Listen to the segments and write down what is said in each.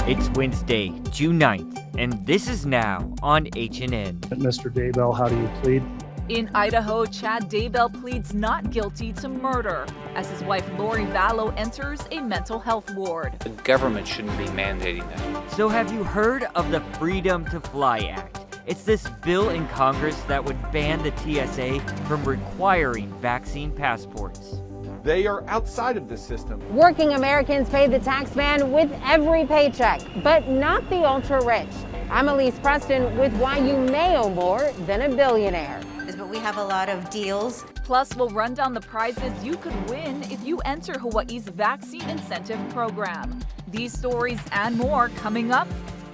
It's Wednesday, June 9th, and this is now on HNN. Mr. Daybell, how do you plead? In Idaho, Chad Daybell pleads not guilty to murder as his wife Lori Vallow enters a mental health ward. The government shouldn't be mandating that. So have you heard of the Freedom to Fly Act? It's this bill in Congress that would ban the TSA from requiring vaccine passports. They are outside of the system. Working Americans pay the tax man with every paycheck, but not the ultra-rich. I'm Elise Preston with why you may owe more than a billionaire. But we have a lot of deals. Plus, we'll run down the prizes you could win if you enter Hawaii's vaccine incentive program. These stories and more coming up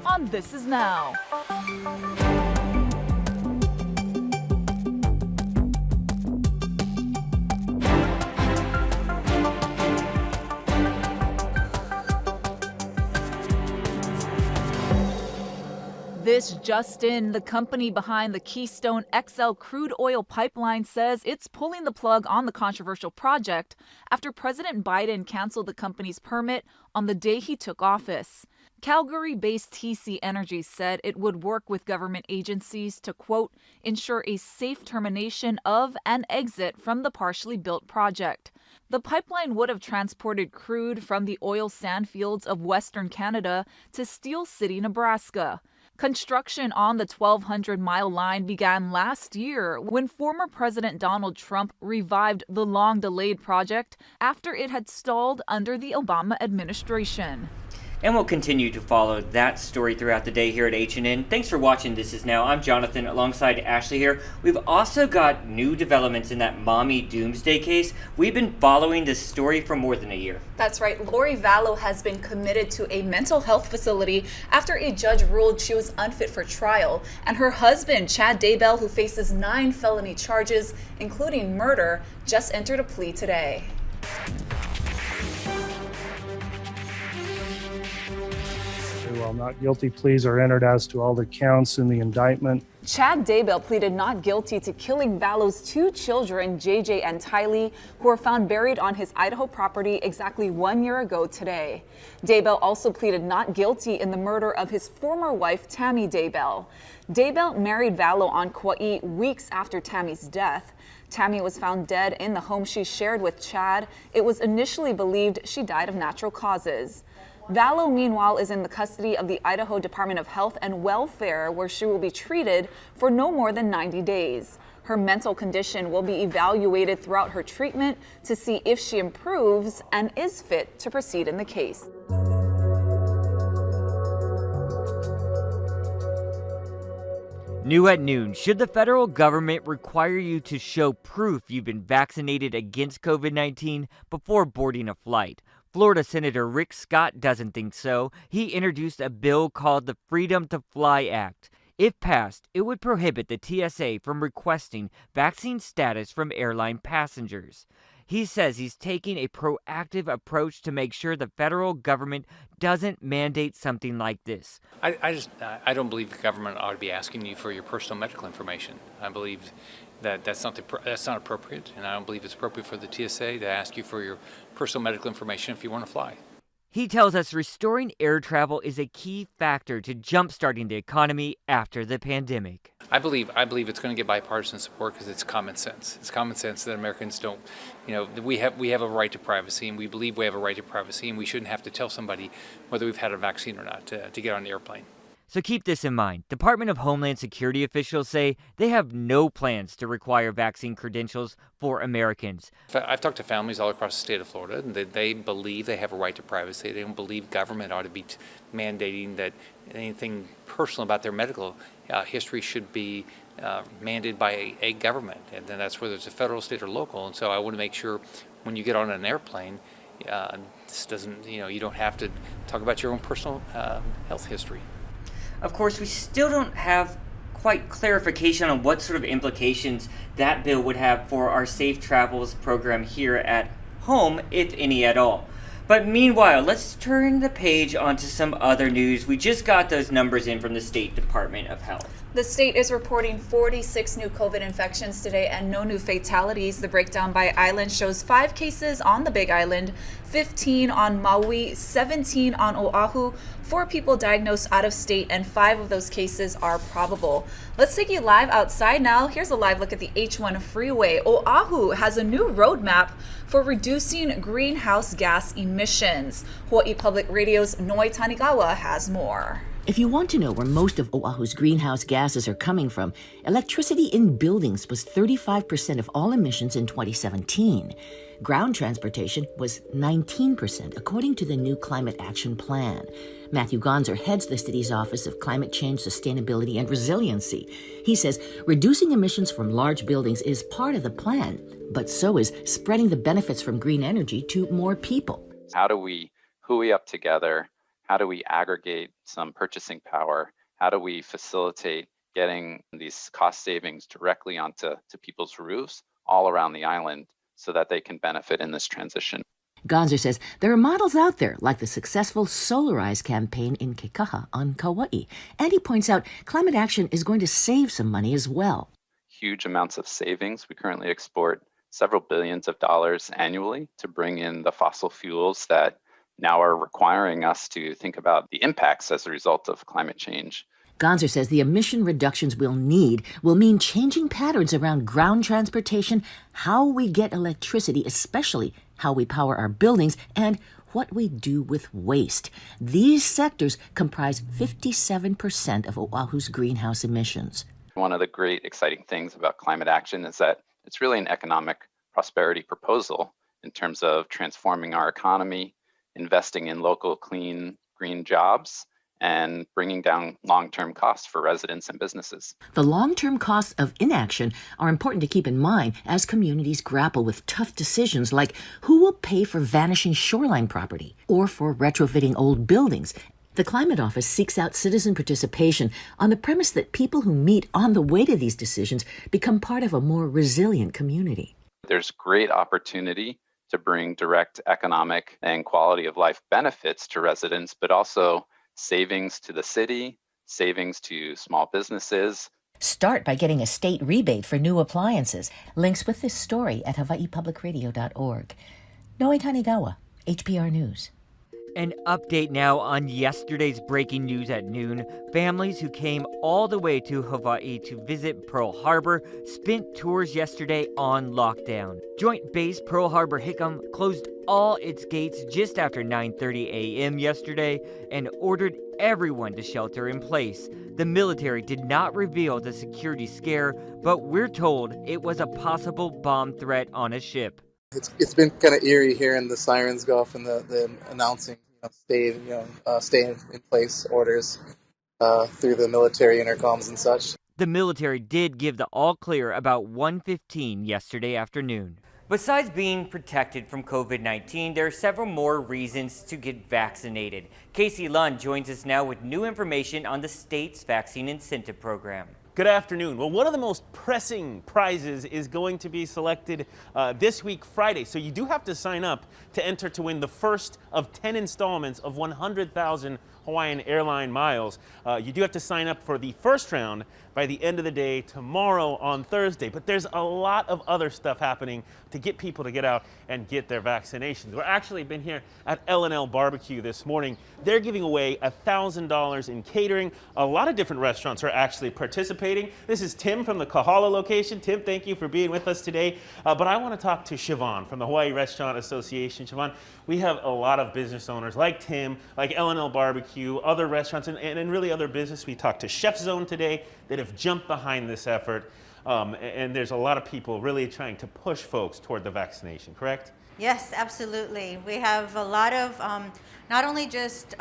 on This Is Now. This just in, the company behind the Keystone XL crude oil pipeline says it's pulling the plug on the controversial project after President Biden canceled the company's permit on the day he took office. Calgary-based TC Energy said it would work with government agencies to, quote, ensure a safe termination of and exit from the partially built project. The pipeline would have transported crude from the oil sand fields of Western Canada to Steel City, Nebraska. Construction on the 1,200-mile line began last year when former President Donald Trump revived the long-delayed project after it had stalled under the Obama administration. And we'll continue to follow that story throughout the day here at HNN. Thanks for watching This Is Now. I'm Jonathan alongside Ashley here. We've also got new developments in that mommy doomsday case. We've been following this story for more than a year. That's right. Lori Vallow has been committed to a mental health facility after a judge ruled she was unfit for trial. And her husband, Chad Daybell, who faces 9 felony charges, including murder, just entered a plea today. While not guilty pleas are entered as to all the counts in the indictment. Chad Daybell pleaded not guilty to killing Vallow's 2 children, JJ and Tylee, who were found buried on his Idaho property exactly 1 year ago today. Daybell also pleaded not guilty in the murder of his former wife, Tammy Daybell. Daybell married Vallow on Kauai weeks after Tammy's death. Tammy was found dead in the home she shared with Chad. It was initially believed she died of natural causes. Vallow, meanwhile, is in the custody of the Idaho Department of Health and Welfare, where she will be treated for no more than 90 days. Her mental condition will be evaluated throughout her treatment to see if she improves and is fit to proceed in the case. New at noon, should the federal government require you to show proof you've been vaccinated against COVID-19 before boarding a flight? Florida Senator Rick Scott doesn't think so. He introduced a bill called the Freedom to Fly Act. If passed, it would prohibit the TSA from requesting vaccine status from airline passengers. He says he's taking a proactive approach to make sure the federal government doesn't mandate something like this. I don't believe the government ought to be asking you for your personal medical information. I believe that that's not appropriate, and I don't believe it's appropriate for the TSA to ask you for your personal medical information if you want to fly. He tells us restoring air travel is a key factor to jumpstarting the economy after the pandemic. I believe it's going to get bipartisan support because it's common sense. It's common sense that Americans don't, we have a right to privacy, and we believe we have a right to privacy, and we shouldn't have to tell somebody whether we've had a vaccine or not to get on the airplane. So keep this in mind. Department of Homeland Security officials say they have no plans to require vaccine credentials for Americans. I've talked to families all across the state of Florida, and they believe they have a right to privacy. They don't believe government ought to be mandating that anything personal about their medical history should be mandated by a government. And then that's whether it's a federal, state, or local. And so I want to make sure when you get on an airplane, this doesn't, you don't have to talk about your own personal health history. Of course, we still don't have quite clarification on what sort of implications that bill would have for our Safe Travels program here at home, if any at all. But meanwhile, let's turn the page onto some other news. We just got those numbers in from the State Department of Health. The state is reporting 46 new COVID infections today and no new fatalities. The breakdown by island shows 5 cases on the Big Island, 15 on Maui, 17 on Oahu, 4 people diagnosed out of state, and 5 of those cases are probable. Let's take you live outside now. Here's a live look at the H1 freeway. Oahu has a new roadmap for reducing greenhouse gas emissions. Hawaii Public Radio's Noi Tanigawa has more. If you want to know where most of Oahu's greenhouse gases are coming from, electricity in buildings was 35% of all emissions in 2017. Ground transportation was 19%, according to the new Climate Action Plan. Matthew Gonzer heads the city's Office of Climate Change, Sustainability, and Resiliency. He says reducing emissions from large buildings is part of the plan, but so is spreading the benefits from green energy to more people. How do we hooey up together? How do we aggregate some purchasing power? How do we facilitate getting these cost savings directly onto people's roofs all around the island so that they can benefit in this transition? Gonzer says there are models out there like the successful Solarize campaign in Kekaha on Kauai. And he points out climate action is going to save some money as well. Huge amounts of savings. We currently export several billions of dollars annually to bring in the fossil fuels that now are requiring us to think about the impacts as a result of climate change. Gonzer says the emission reductions we'll need will mean changing patterns around ground transportation, how we get electricity, especially how we power our buildings, and what we do with waste. These sectors comprise 57% of Oahu's greenhouse emissions. One of the great exciting things about climate action is that it's really an economic prosperity proposal in terms of transforming our economy, investing in local, clean, green jobs, and bringing down long-term costs for residents and businesses. The long-term costs of inaction are important to keep in mind as communities grapple with tough decisions like who will pay for vanishing shoreline property or for retrofitting old buildings. The Climate Office seeks out citizen participation on the premise that people who meet on the way to these decisions become part of a more resilient community. There's great opportunity to bring direct economic and quality of life benefits to residents, but also savings to the city, savings to small businesses. Start by getting a state rebate for new appliances. Links with this story at hawaiipublicradio.org. Noi Tanigawa, HPR News. An update now on yesterday's breaking news at noon. Families who came all the way to Hawaii to visit Pearl Harbor spent tours yesterday on lockdown. Joint Base Pearl Harbor Hickam closed all its gates just after 9:30 a.m. yesterday and ordered everyone to shelter in place. The military did not reveal the security scare, but we're told it was a possible bomb threat on a ship. It's been kind of eerie hearing the sirens go off and the announcing, stay in place orders through the military intercoms and such. The military did give the all clear about 1:15 yesterday afternoon. Besides being protected from COVID-19, there are several more reasons to get vaccinated. Casey Lund joins us now with new information on the state's vaccine incentive program. Good afternoon. Well, one of the most pressing prizes is going to be selected this week, Friday. So you do have to sign up to enter to win the first of 10 installments of 100,000 Hawaiian airline miles. You do have to sign up for the first round by the end of the day tomorrow on Thursday. But there's a lot of other stuff happening to get people to get out and get their vaccinations. We're actually been here at L&L Barbecue this morning. They're giving away $1,000 in catering. A lot of different restaurants are actually participating. This is Tim from the Kahala location. Tim, thank you for being with us today. But I want to talk to Siobhan from the Hawaii Restaurant Association. Siobhan, we have a lot of business owners like Tim, like L&L Barbecue, other restaurants, and really other business. We talked to Chef Zone today that have jumped behind this effort. And there's a lot of people really trying to push folks toward the vaccination, correct? Yes, absolutely. We have a lot of, not only just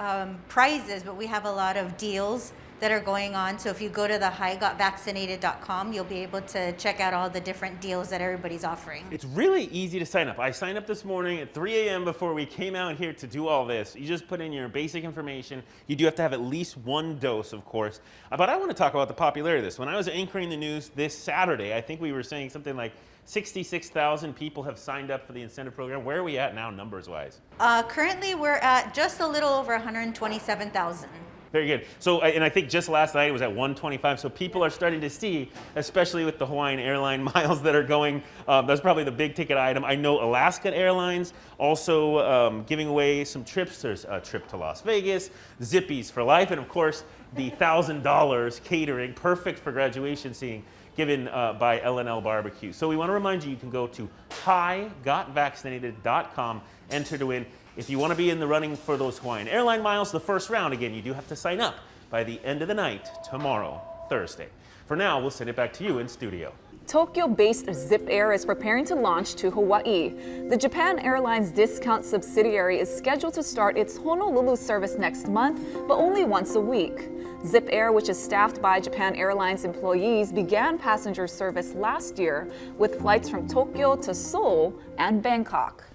prizes, but we have a lot of deals that are going on. So if you go to the HiGotVaccinated.com, you'll be able to check out all the different deals that everybody's offering. It's really easy to sign up. I signed up this morning at 3 a.m. before we came out here to do all this. You just put in your basic information. You do have to have at least one dose, of course. But I want to talk about the popularity of this. When I was anchoring the news this Saturday, I think we were saying something like 66,000 people have signed up for the incentive program. Where are we at now, numbers-wise? Currently, we're at just a little over 127,000. Very good. So, and I think just last night it was at 125. So people are starting to see, especially with the Hawaiian airline miles that are going, that's probably the big ticket item. I know Alaska Airlines also giving away some trips. There's a trip to Las Vegas, Zippies for life, and of course the $1,000 catering, perfect for graduation seeing, given by L&L Barbecue. So we want to remind you, you can go to hightgotvaccinated.com, enter to win. If you want to be in the running for those Hawaiian airline miles, the first round, again, you do have to sign up by the end of the night tomorrow, Thursday. For now, we'll send it back to you in studio. Tokyo-based Zip Air is preparing to launch to Hawaii. The Japan Airlines discount subsidiary is scheduled to start its Honolulu service next month, but only once a week. Zip Air, which is staffed by Japan Airlines employees, began passenger service last year with flights from Tokyo to Seoul and Bangkok.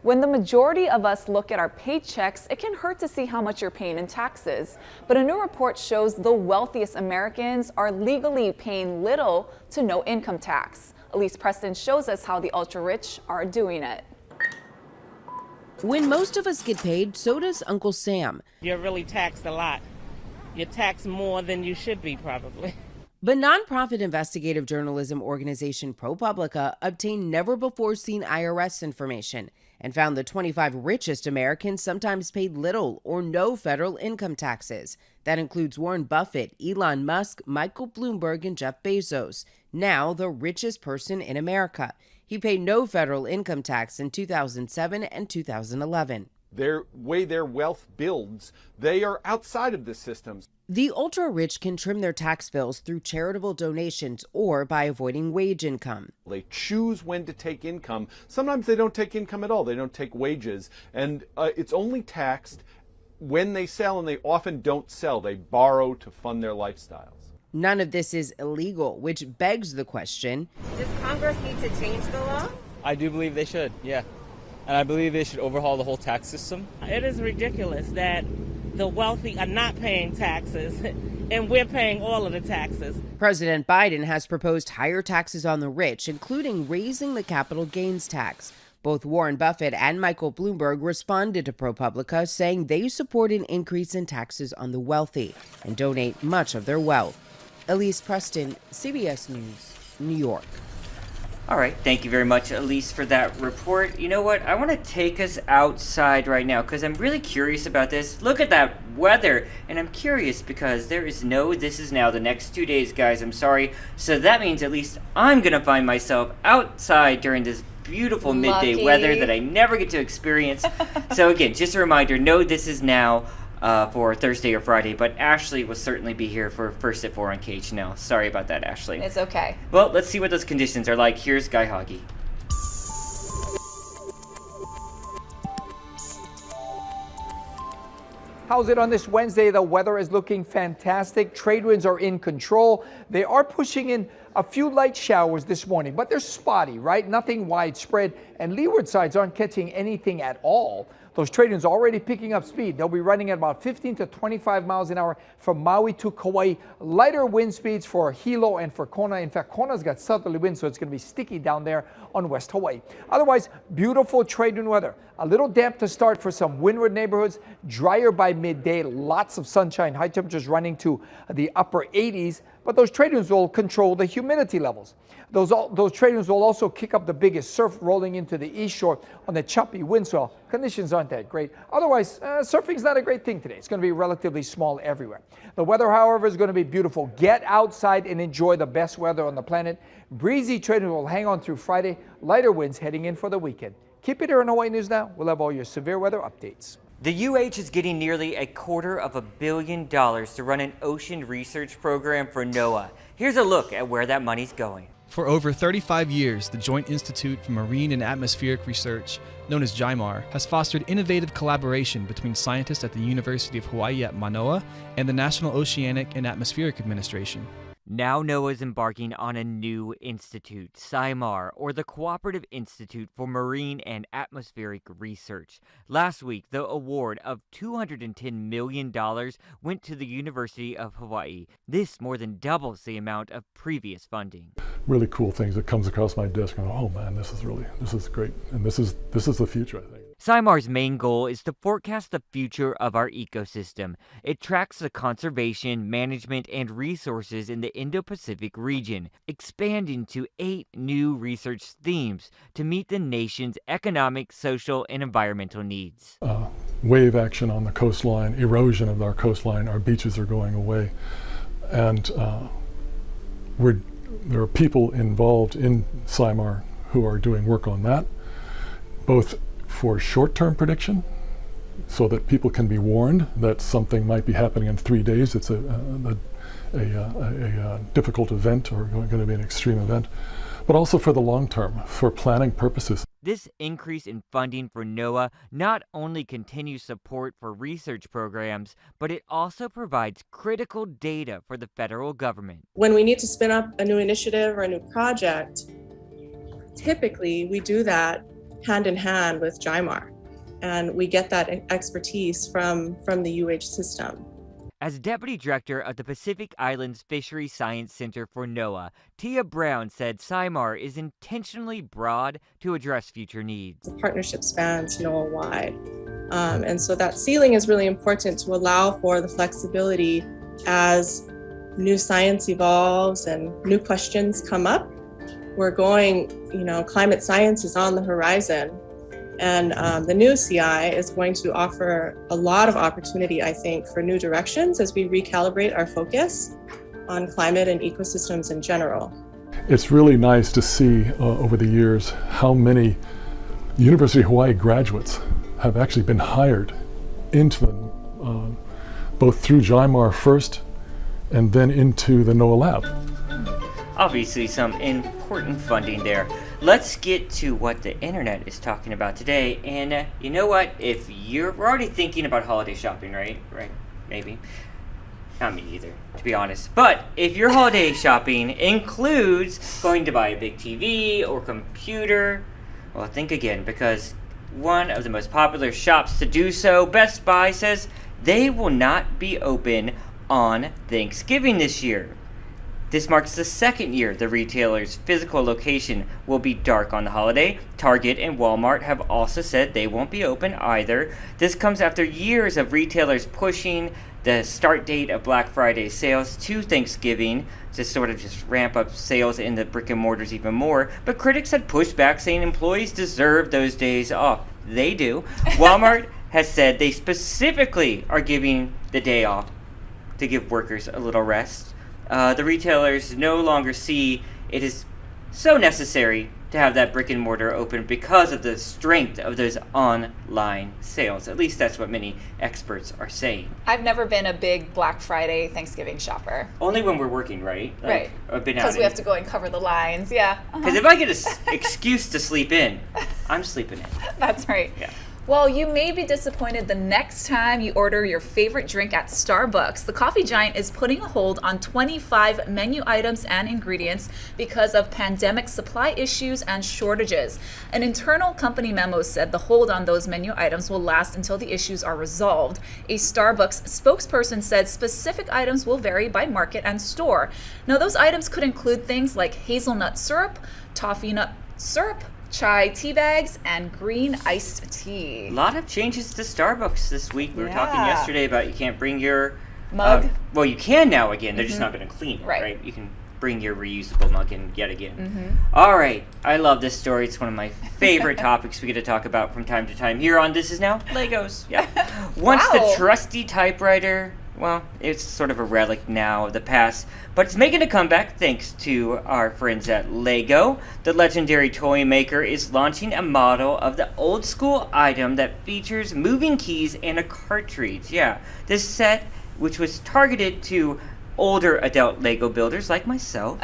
When the majority of us look at our paychecks, it can hurt to see how much you're paying in taxes. But a new report shows the wealthiest Americans are legally paying little to no income tax. Elise Preston shows us how the ultra-rich are doing it. When most of us get paid, so does Uncle Sam. You're really taxed a lot. You're taxed more than you should be, probably. But nonprofit investigative journalism organization ProPublica obtained never-before-seen IRS information and found the 25 richest Americans sometimes paid little or no federal income taxes. That includes Warren Buffett, Elon Musk, Michael Bloomberg, and Jeff Bezos, now the richest person in America. He paid no federal income tax in 2007 and 2011. Their way their wealth builds, they are outside of the system. The ultra-rich can trim their tax bills through charitable donations or by avoiding wage income. They choose when to take income. Sometimes they don't take income at all. They don't take wages. And it's only taxed when they sell, and they often don't sell. They borrow to fund their lifestyles. None of this is illegal, which begs the question. Does Congress need to change the law? I do believe they should, yeah. And I believe they should overhaul the whole tax system. It is ridiculous that the wealthy are not paying taxes and we're paying all of the taxes. President Biden has proposed higher taxes on the rich, including raising the capital gains tax. Both Warren Buffett and Michael Bloomberg responded to ProPublica, saying they support an increase in taxes on the wealthy and donate much of their wealth. Elise Preston, CBS News, New York. All right, thank you very much, Elise, for that report. You know what? I want to take us outside right now because I'm really curious about this. Look at that weather, and I'm curious because there is no This Is Now the next 2 days, guys. I'm sorry. So that means at least I'm going to find myself outside during this beautiful midday weather that I never get to experience. So again, just a reminder, no This Is Now for Thursday or Friday, but Ashley will certainly be here for First at 4 on KHNL. Sorry about that, Ashley. It's okay. Well, let's see what those conditions are like. Here's Guy Hoggy. How's it on this Wednesday? The weather is looking fantastic. Trade winds are in control. They are pushing in a few light showers this morning, but they're spotty, right? Nothing widespread, and leeward sides aren't catching anything at all. Those trade winds already picking up speed. They'll be running at about 15 to 25 miles an hour from Maui to Kauai. Lighter wind speeds for Hilo and for Kona. In fact, Kona's got southerly winds, so it's going to be sticky down there on West Hawaii. Otherwise, beautiful trade wind weather. A little damp to start for some windward neighborhoods. Drier by midday. Lots of sunshine. High temperatures running to the upper 80s. But those trade winds will control the humidity levels. Those trade winds will also kick up the biggest surf rolling into the east shore on the choppy windswell. Conditions aren't that great. Otherwise, surfing's not a great thing today. It's going to be relatively small everywhere. The weather, however, is going to be beautiful. Get outside and enjoy the best weather on the planet. Breezy trade winds will hang on through Friday. Lighter winds heading in for the weekend. Keep it here on Hawaii News Now. We'll have all your severe weather updates. The UH is getting nearly $250 million to run an ocean research program for NOAA. Here's a look at where that money's going. For over 35 years, the Joint Institute for Marine and Atmospheric Research, known as JIMAR, has fostered innovative collaboration between scientists at the University of Hawaii at Manoa and the National Oceanic and Atmospheric Administration. Now NOAA is embarking on a new institute, SIMAR, or the Cooperative Institute for Marine and Atmospheric Research. Last week, the award of $210 million went to the University of Hawaii. This more than doubles the amount of previous funding. Really cool things that comes across my desk and oh man, this is great. And this is the future, I think. SIMAR's main goal is to forecast the future of our ecosystem. It tracks the conservation, management, and resources in the Indo-Pacific region, expanding to 8 new research themes to meet the nation's economic, social, and environmental needs. Wave action on the coastline, erosion of our coastline, our beaches are going away. And there are people involved in SIMAR who are doing work on that, both for short-term prediction, so that people can be warned that something might be happening in 3 days. It's a difficult event or going to be an extreme event, but also for the long term, for planning purposes. This increase in funding for NOAA not only continues support for research programs, but it also provides critical data for the federal government. When we need to spin up a new initiative or a new project, typically we do that hand in hand with JIMAR, and we get that expertise from the UH system. As Deputy Director of the Pacific Islands Fisheries Science Center for NOAA, Tia Brown said SIMAR is intentionally broad to address future needs. The partnership spans NOAA-wide, and so that ceiling is really important to allow for the flexibility as new science evolves and new questions come up. We're going, climate science is on the horizon, and the new CI is going to offer a lot of opportunity, I think, for new directions as we recalibrate our focus on climate and ecosystems in general. It's really nice to see over the years how many University of Hawaii graduates have actually been hired into them, both through JIMAR first and then into the NOAA lab. Obviously some important funding there. Let's get to what the internet is talking about today. And you know what? We're already thinking about holiday shopping, right? Maybe. Not me either, to be honest. But if your holiday shopping includes going to buy a big TV or computer, well, think again, because one of the most popular shops to do so, Best Buy, says they will not be open on Thanksgiving this year. This marks the second year the retailer's physical location will be dark on the holiday. Target and Walmart have also said they won't be open either. This comes after years of retailers pushing the start date of Black Friday sales to Thanksgiving to sort of just ramp up sales in the brick and mortars even more. But critics had pushed back, saying employees deserve those days off. They do. Walmart has said they specifically are giving the day off to give workers a little rest. The retailers no longer see it is so necessary to have that brick and mortar open because of the strength of those online sales. At least that's what many experts are saying. I've never been a big Black Friday Thanksgiving shopper. Only when we're working, right? Right. Because we have to go and cover the lines, yeah. Because if I get an excuse to sleep in, I'm sleeping in. That's right. Yeah. Well, you may be disappointed the next time you order your favorite drink at Starbucks. The coffee giant is putting a hold on 25 menu items and ingredients because of pandemic supply issues and shortages. An internal company memo said the hold on those menu items will last until the issues are resolved. A Starbucks spokesperson said specific items will vary by market and store. Now, those items could include things like hazelnut syrup, toffee nut syrup, chai tea bags, and green iced tea. A lot of changes to Starbucks this week. We were talking yesterday about you can't bring your mug. Well, you can now again. They're just not going to clean it, right? You can bring your reusable mug in yet again. All right. I love this story. It's one of my favorite topics we get to talk about from time to time here on This Is Now Legos. Yeah. Once the trusty typewriter, well, it's sort of a relic now of the past, but it's making a comeback thanks to our friends at Lego. The legendary toy maker is launching a model of the old school item that features moving keys and a cartridge. Yeah, this set, which was targeted to older adult Lego builders like myself,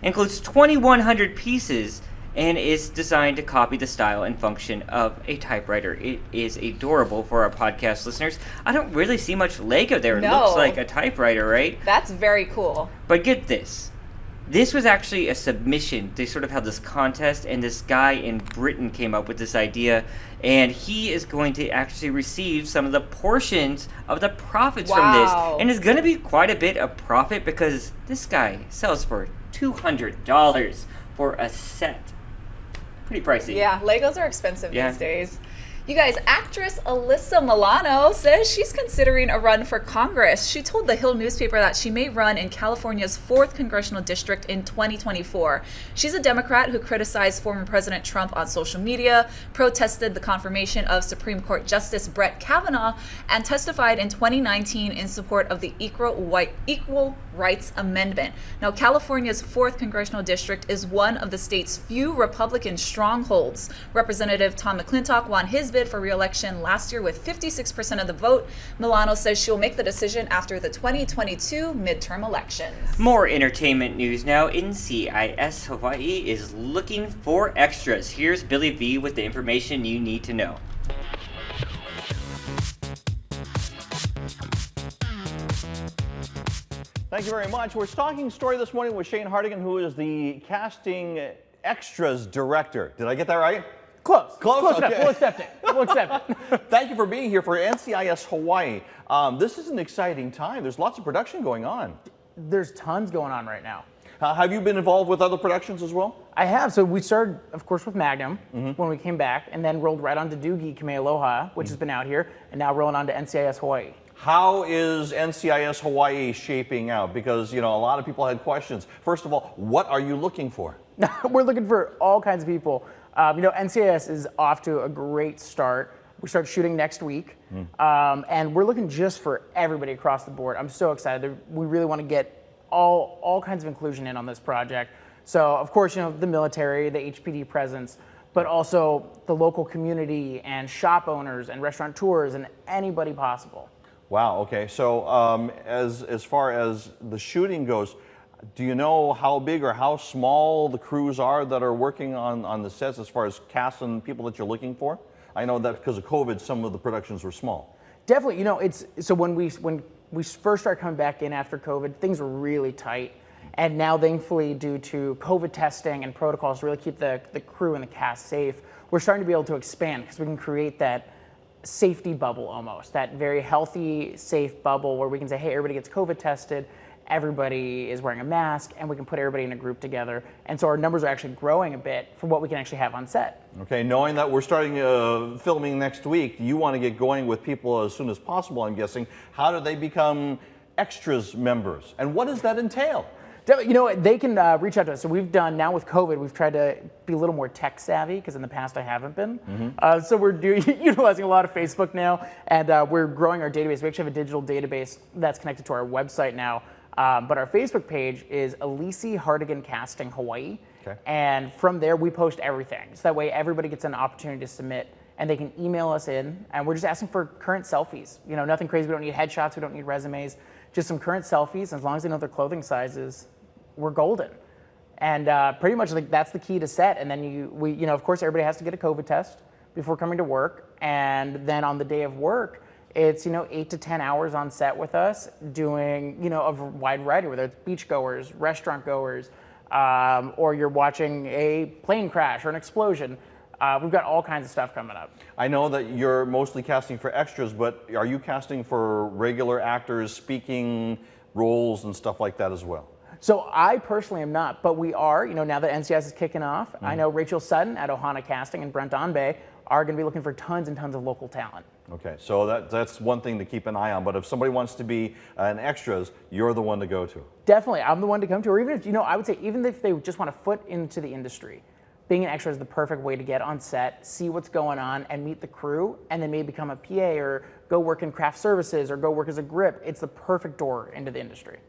includes 2,100 pieces and is designed to copy the style and function of a typewriter. It is adorable for our podcast listeners. I don't really see much Lego there. It looks like a typewriter, right? That's very cool. But get this. This was actually a submission. They sort of held this contest, and this guy in Britain came up with this idea, and he is going to actually receive some of the portions of the profits from this. And it's going to be quite a bit of profit because this guy sells for $200 for a set. pretty pricey. Yeah, Legos are expensive Yeah. these days. You guys, actress Alyssa Milano says she's considering a run for Congress. She told the Hill newspaper that she may run in California's 4th congressional district in 2024. She's a Democrat who criticized former President Trump on social media, protested the confirmation of Supreme Court Justice Brett Kavanaugh, and testified in 2019 in support of the Equal Rights Amendment. Now, California's 4th congressional district is one of the state's few Republican strongholds. Representative Tom McClintock won his bid for re-election last year with 56% of the vote. Milano says she'll make the decision after the 2022 midterm elections. More entertainment news now. NCIS Hawaii is looking for extras. Here's Billy V with the information you need to know. Thank you very much. We're Stalking Story this morning with Shane Hardigan, who is the casting extras director. Did I get that right? Close. Close Enough. okay. We'll accept it. We'll accept it. Thank you for being here for NCIS Hawaii. This is an exciting time. There's lots of production going on. There's tons going on right now. Have you been involved with other productions as well? I have. So we started, of course, with Magnum when we came back, and then rolled right on to Doogie Kamealoha, which has been out here, and now rolling on to NCIS Hawaii. How is NCIS Hawaii shaping out? Because, you know, a lot of people had questions. First of all, what are you looking for? We're looking for all kinds of people. You know, NCIS is off to a great start. We start shooting next week, and we're looking just for everybody across the board. I'm so excited. We really want to get all kinds of inclusion in on this project. So, of course, you know, the military, the HPD presence, but also the local community and shop owners and restaurateurs and anybody possible. Wow, okay. So as far as the shooting goes, do you know how big or how small the crews are that are working on the sets as far as cast and people that you're looking for? I know that because of COVID, some of the productions were small. Definitely, you know, it's so when we first started coming back in after COVID, things were really tight. And now, thankfully, due to COVID testing and protocols to really keep the crew and the cast safe, we're starting to be able to expand because we can create that safety bubble almost, that very healthy, safe bubble where we can say, hey, everybody gets COVID tested, everybody is wearing a mask, and we can put everybody in a group together. And so our numbers are actually growing a bit for what we can actually have on set. Okay, knowing that we're starting filming next week, you want to get going with people as soon as possible, I'm guessing. How do they become extras members? And what does that entail? You know, they can reach out to us. So we've done, now with COVID, we've tried to be a little more tech savvy because in the past I haven't been. So we're utilizing a lot of Facebook now, and we're growing our database. We actually have a digital database that's connected to our website now. But our Facebook page is Elise Hardigan Casting Hawaii. Okay. And from there, we post everything. So that way everybody gets an opportunity to submit, and they can email us in. And we're just asking for current selfies. You know, nothing crazy. We don't need headshots. We don't need resumes. Just some current selfies. As long as they know their clothing sizes, we're golden. And pretty much like that's the key to set. And then you know, of course, everybody has to get a COVID test before coming to work. And then on the day of work, it's, you know, 8 to 10 hours on set with us doing, you know, a wide variety, whether it's beachgoers, restaurant goers, or you're watching a plane crash or an explosion. We've got all kinds of stuff coming up. I know that you're mostly casting for extras, but are you casting for regular actors, speaking roles and stuff like that as well? So I personally am not, but we are, you know, now that NCIS is kicking off, I know Rachel Sutton at Ohana Casting and Brent Onbay are going to be looking for tons and tons of local talent. Okay, so that's one thing to keep an eye on, but if somebody wants to be an extras, you're the one to go to. Definitely, I'm the one to come to, or even if, you know, I would say even if they just want to foot into the industry, being an extra is the perfect way to get on set, see what's going on, and meet the crew, and then maybe become a PA or go work in craft services or go work as a grip. It's the perfect door into the industry.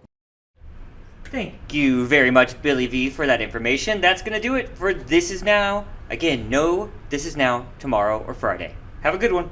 Thank you very much, Billy V, for that information. That's going to do it for This Is Now. Again, no This Is Now tomorrow or Friday. Have a good one.